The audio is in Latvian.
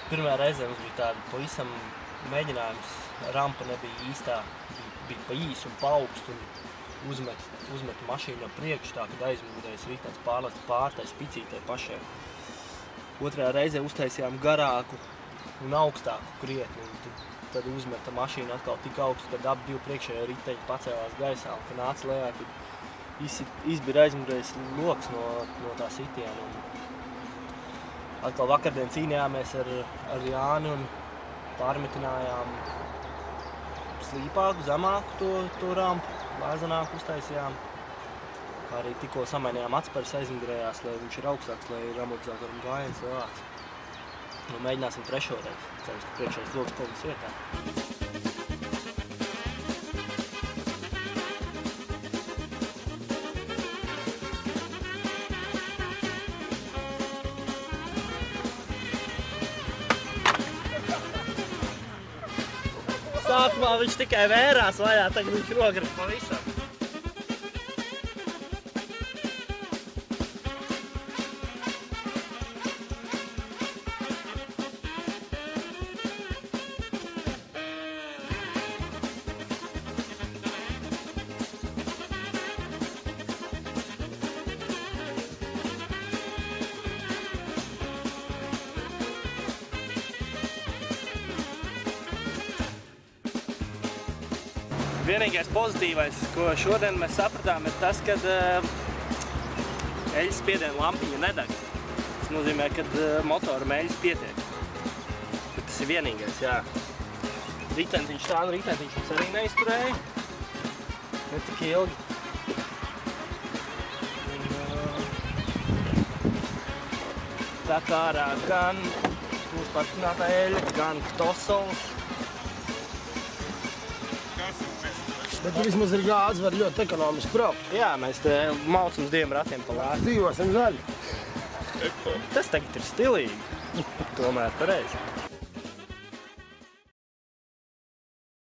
Pirmajā reizē mums bija tāda pavisam mēģinājums, rampa nebija īstā, bija pa īsu un pa augstu un uzmet mašīnu no priekšu, tā, kad aizmugurējais ritenis pārlasta pārtai spicītai pašai. Otrajā reizē uztaisījām garāku un augstāku krietni, un tad uzmeta mašīnu atkal tik augstu, kad abi divi priekšējie riteņi pacēlās gaisā, un kad nāca lejā, kad izbira aizmugurējais loks no tā sitiena. Atkal vakardien cīnījāmies ar Jāni un pārmetinājām slīpāku, zemāku to rampu, lēzenāku uztaisījām. Kā arī tikko samainījām atspērs aizmugurējās, lai viņš ir augstāks, lai ir amortizatoram gājiens lielāks. Nu, mēģināsim trešo reizi. Cerams, ka priekšējais loks paliks vietā. Sākumā viņš tikai vērās vaļā, tagad viņš rogrib pavisam. Vienīgais pozitīvais, ko šodien mēs sapratām, ir tas, ka eļļas spiediena lampiņa nedeg. Tas nozīmē, ka motora eļļas pietiek. Bet tas ir vienīgais, jā. Ritentiņš tā, ritentiņš mums arī neizturēja. Ne tik ilgi. Tā kā ārā gan mūsu pašpinātā eļļa, gan tosols. Bet vismaz ir gāzi, var ļoti ekonomiski braukt. Jā, mēs te maucam uz diviem ratiem pa lētu. Dzīvosim zaļi. Tas tagad ir stilīgi. Tomēr pareizi.